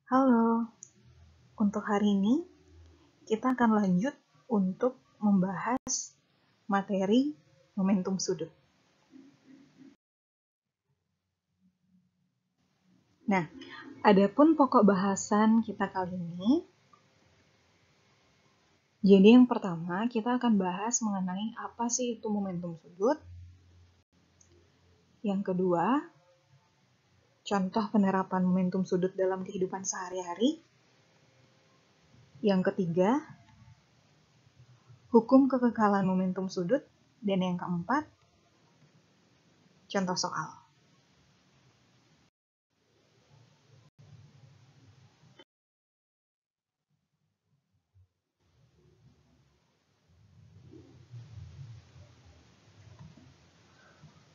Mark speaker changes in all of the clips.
Speaker 1: Halo, untuk hari ini kita akan lanjut untuk membahas materi momentum sudut. Nah, adapun pokok bahasan kita kali ini, jadi yang pertama kita akan bahas mengenai apa sih itu momentum sudut. Yang kedua, contoh penerapan momentum sudut dalam kehidupan sehari-hari. Yang ketiga, hukum kekekalan momentum sudut. Dan yang keempat, contoh soal.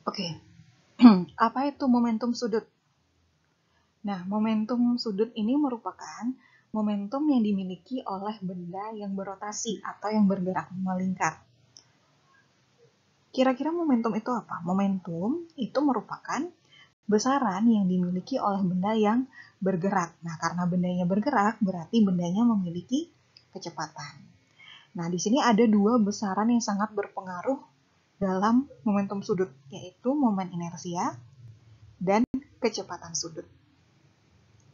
Speaker 1: Oke, apa itu momentum sudut? Nah, momentum sudut ini merupakan momentum yang dimiliki oleh benda yang berotasi atau yang bergerak melingkar. Kira-kira momentum itu apa? Momentum itu merupakan besaran yang dimiliki oleh benda yang bergerak. Nah, karena bendanya bergerak, berarti bendanya memiliki kecepatan. Nah, di sini ada dua besaran yang sangat berpengaruh dalam momentum sudut, yaitu momen inersia dan kecepatan sudut.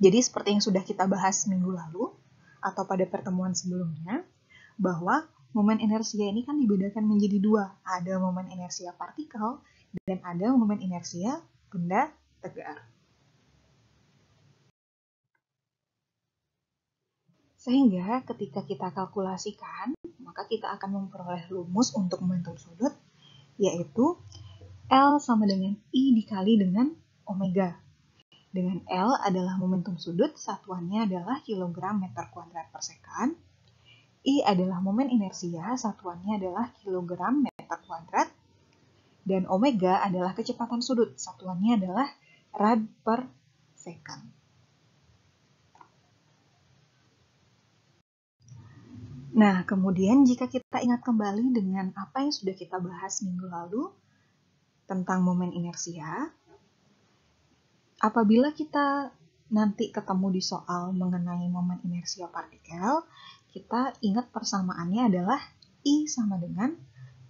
Speaker 1: Jadi seperti yang sudah kita bahas minggu lalu atau pada pertemuan sebelumnya, bahwa momen inersia ini kan dibedakan menjadi dua. Ada momen inersia partikel dan ada momen inersia benda tegar. Sehingga ketika kita kalkulasikan, maka kita akan memperoleh rumus untuk momentum sudut, yaitu L sama dengan I dikali dengan omega. Dengan L adalah momentum sudut, satuannya adalah kilogram meter kuadrat per sekon. I adalah momen inersia, satuannya adalah kilogram meter kuadrat. Dan omega adalah kecepatan sudut, satuannya adalah rad per second. Nah, kemudian jika kita ingat kembali dengan apa yang sudah kita bahas minggu lalu tentang momen inersia, apabila kita nanti ketemu di soal mengenai momen inersia partikel, kita ingat persamaannya adalah I sama dengan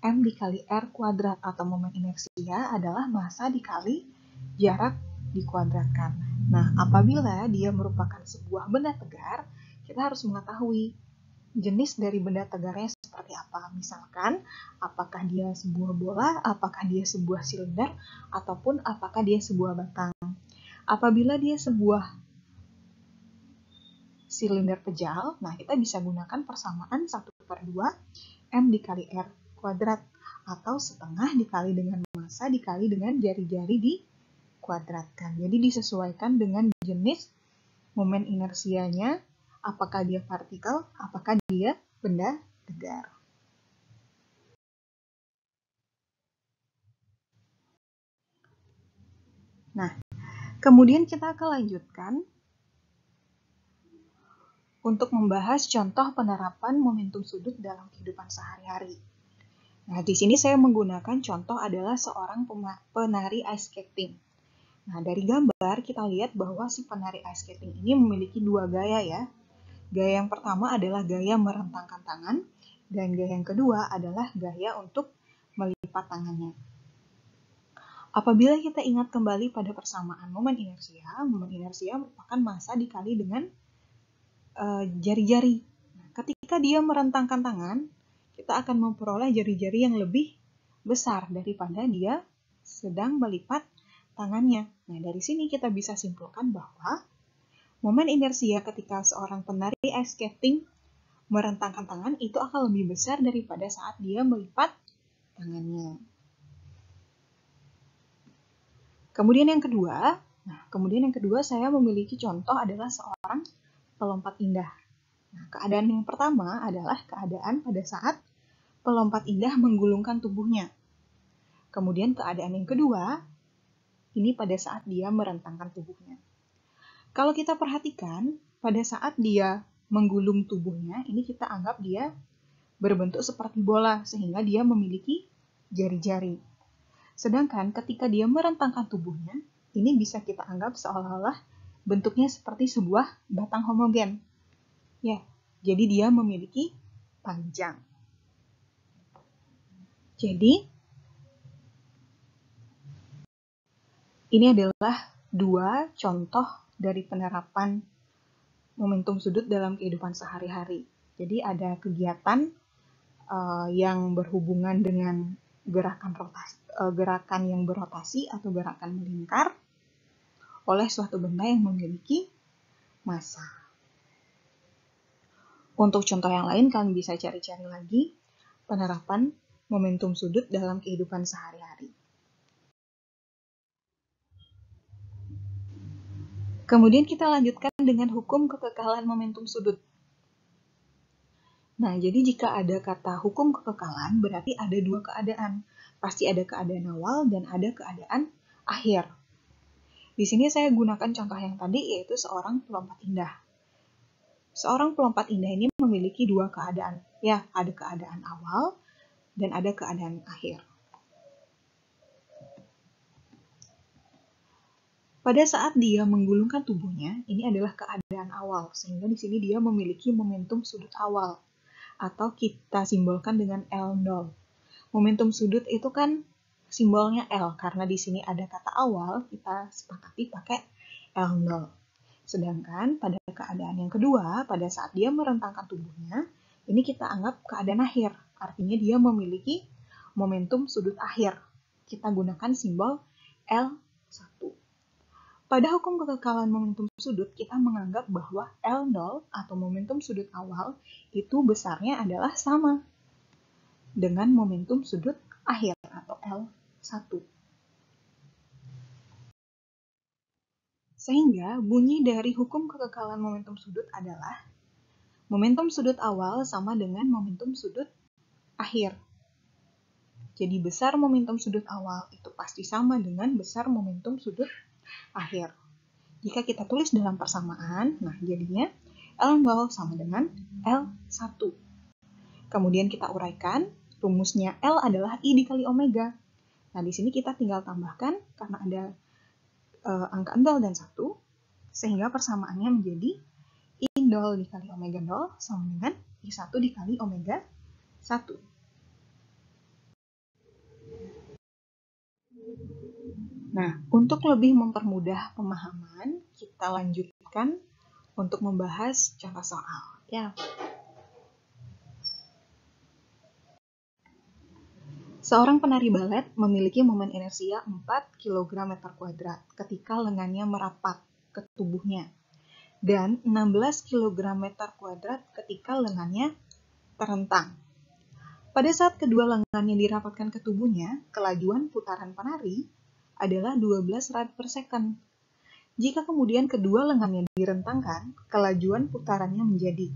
Speaker 1: M dikali R kuadrat, atau momen inersia adalah massa dikali jarak dikuadratkan. Nah, apabila dia merupakan sebuah benda tegar, kita harus mengetahui jenis dari benda tegarnya seperti apa. Misalkan, apakah dia sebuah bola, apakah dia sebuah silinder, ataupun apakah dia sebuah batang. Apabila dia sebuah silinder pejal, nah kita bisa gunakan persamaan 1/2 M dikali R kuadrat, atau setengah dikali dengan massa dikali dengan jari-jari dikuadratkan. Jadi disesuaikan dengan jenis momen inersianya, apakah dia partikel, apakah dia benda tegar. Nah, kemudian kita akan lanjutkan untuk membahas contoh penerapan momentum sudut dalam kehidupan sehari-hari. Nah, di sini saya menggunakan contoh adalah seorang penari ice skating. Nah, dari gambar kita lihat bahwa si penari ice skating ini memiliki dua gaya ya. Gaya yang pertama adalah gaya merentangkan tangan, dan gaya yang kedua adalah gaya untuk melipat tangannya. Apabila kita ingat kembali pada persamaan momen inersia merupakan massa dikali dengan jari-jari. Nah, ketika dia merentangkan tangan, kita akan memperoleh jari-jari yang lebih besar daripada dia sedang melipat tangannya. Nah, dari sini kita bisa simpulkan bahwa momen inersia ketika seorang penari ice skating merentangkan tangan itu akan lebih besar daripada saat dia melipat tangannya. Kemudian yang kedua saya memiliki contoh adalah seorang pelompat indah. Nah, keadaan yang pertama adalah keadaan pada saat pelompat indah menggulungkan tubuhnya. Kemudian keadaan yang kedua, ini pada saat dia merentangkan tubuhnya. Kalau kita perhatikan, pada saat dia menggulung tubuhnya, ini kita anggap dia berbentuk seperti bola, sehingga dia memiliki jari-jari. Sedangkan ketika dia merentangkan tubuhnya, ini bisa kita anggap seolah-olah bentuknya seperti sebuah batang homogen. Ya, jadi dia memiliki panjang. Jadi, ini adalah dua contoh dari penerapan momentum sudut dalam kehidupan sehari-hari. Jadi ada kegiatan yang berhubungan dengan gerakan yang berotasi atau gerakan melingkar oleh suatu benda yang memiliki massa. Untuk contoh yang lain, kalian bisa cari-cari lagi penerapan momentum sudut dalam kehidupan sehari-hari. Kemudian kita lanjutkan dengan hukum kekekalan momentum sudut. Nah, jadi jika ada kata hukum kekekalan, berarti ada dua keadaan. Pasti ada keadaan awal dan ada keadaan akhir. Di sini saya gunakan contoh yang tadi, yaitu seorang pelompat indah. Seorang pelompat indah ini memiliki dua keadaan. Ya, ada keadaan awal dan ada keadaan akhir. Pada saat dia menggulungkan tubuhnya, ini adalah keadaan awal, sehingga di sini dia memiliki momentum sudut awal, atau kita simbolkan dengan L0. Momentum sudut itu kan simbolnya L, karena di sini ada kata awal, kita sepakati pakai L0. Sedangkan pada keadaan yang kedua, pada saat dia merentangkan tubuhnya, ini kita anggap keadaan akhir, artinya dia memiliki momentum sudut akhir. Kita gunakan simbol L1. Pada hukum kekekalan momentum sudut, kita menganggap bahwa L0 atau momentum sudut awal itu besarnya adalah sama dengan momentum sudut akhir atau L1. Sehingga bunyi dari hukum kekekalan momentum sudut adalah momentum sudut awal sama dengan momentum sudut akhir. Jadi besar momentum sudut awal itu pasti sama dengan besar momentum sudut akhir. Jika kita tulis dalam persamaan, nah jadinya L0 sama dengan L1. Kemudian kita uraikan, rumusnya L adalah I dikali omega. Nah, di sini kita tinggal tambahkan karena ada angka 0 dan 1, sehingga persamaannya menjadi I0 dikali omega 0 sama dengan I1 dikali omega 1. Nah, untuk lebih mempermudah pemahaman, kita lanjutkan untuk membahas contoh soal. Ya. Seorang penari balet memiliki momen inersia 4 kg meter kuadrat ketika lengannya merapat ke tubuhnya dan 16 kg meter kuadrat ketika lengannya terentang. Pada saat kedua lengannya dirapatkan ke tubuhnya, kelajuan putaran penari adalah 12 rad per second. Jika kemudian kedua lengannya direntangkan, kelajuan putarannya menjadi.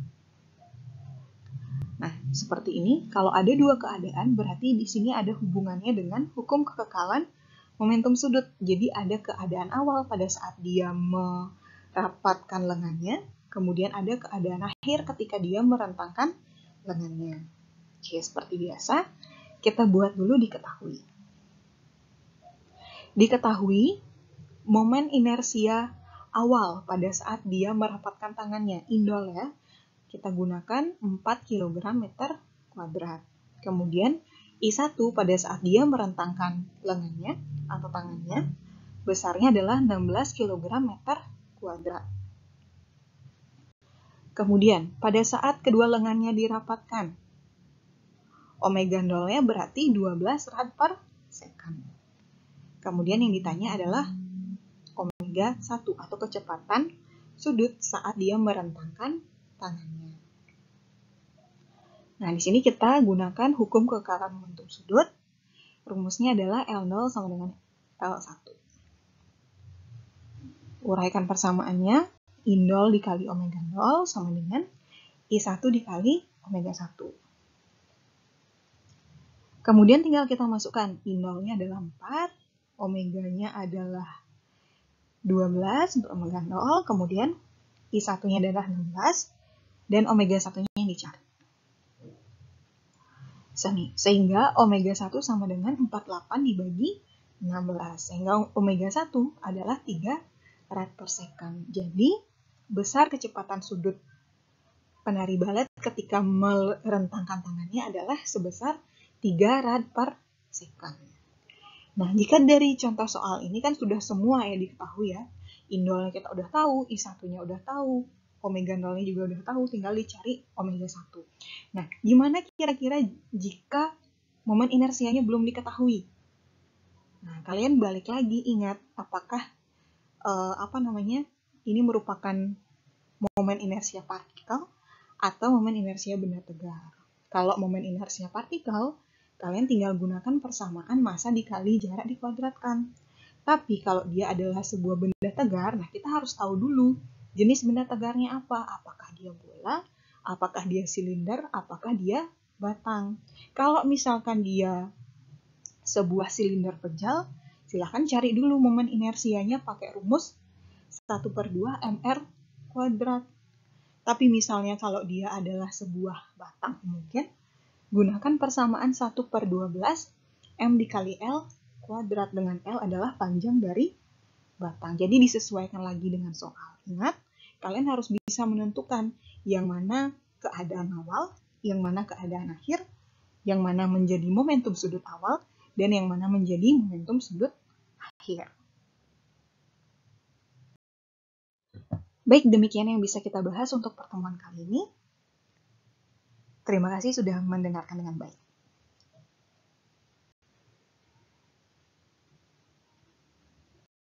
Speaker 1: Nah, seperti ini. Kalau ada dua keadaan, berarti di sini ada hubungannya dengan hukum kekekalan momentum sudut. Jadi ada keadaan awal pada saat dia merapatkan lengannya, kemudian ada keadaan akhir ketika dia merentangkan lengannya. Oke, seperti biasa, kita buat dulu diketahui. Diketahui momen inersia awal pada saat dia merapatkan tangannya, indol ya. Kita gunakan 4 kg meter kuadrat. Kemudian I1 pada saat dia merentangkan lengannya atau tangannya, besarnya adalah 16 kg meter kuadrat. Kemudian pada saat kedua lengannya dirapatkan, omega 0-nya berarti 12 rad per second. Kemudian yang ditanya adalah omega 1 atau kecepatan sudut saat dia merentangkan tangannya. Nah, di sini kita gunakan hukum kekekalan momentum sudut. Rumusnya adalah L0 sama dengan L1. Uraikan persamaannya, I0 dikali omega 0 sama dengan I1 dikali omega 1. Kemudian tinggal kita masukkan, I0-nya adalah 4, omega-nya adalah 12 untuk omega 0, kemudian I1-nya adalah 16, dan omega 1-nya yang dicari. Sehingga omega 1 sama dengan 48 dibagi 16, sehingga omega 1 adalah 3 rad per second. Jadi, besar kecepatan sudut penari balet ketika merentangkan tangannya adalah sebesar 3 rad per second. Nah, jika dari contoh soal ini kan sudah semua ya diketahui ya. Indolnya kita udah tahu, I1-nya udah tahu, omega 0-nya juga udah tahu, tinggal dicari omega 1. Nah, gimana kira-kira jika momen inersianya belum diketahui? Nah, kalian balik lagi ingat apakah ini merupakan momen inersia partikel atau momen inersia benda tegar. Kalau momen inersia partikel, kalian tinggal gunakan persamaan massa dikali jarak dikuadratkan. Tapi kalau dia adalah sebuah benda tegar, nah kita harus tahu dulu jenis benda tegarnya apa. Apakah dia bola, apakah dia silinder, apakah dia batang. Kalau misalkan dia sebuah silinder pejal, silahkan cari dulu momen inersianya pakai rumus 1/2 mr kuadrat. Tapi misalnya kalau dia adalah sebuah batang, mungkin gunakan persamaan 1/12 M dikali L kuadrat, dengan L adalah panjang dari batang. Jadi disesuaikan lagi dengan soal. Ingat, kalian harus bisa menentukan yang mana keadaan awal, yang mana keadaan akhir, yang mana menjadi momentum sudut awal, dan yang mana menjadi momentum sudut akhir. Baik, demikian yang bisa kita bahas untuk pertemuan kali ini. Terima kasih sudah mendengarkan dengan baik.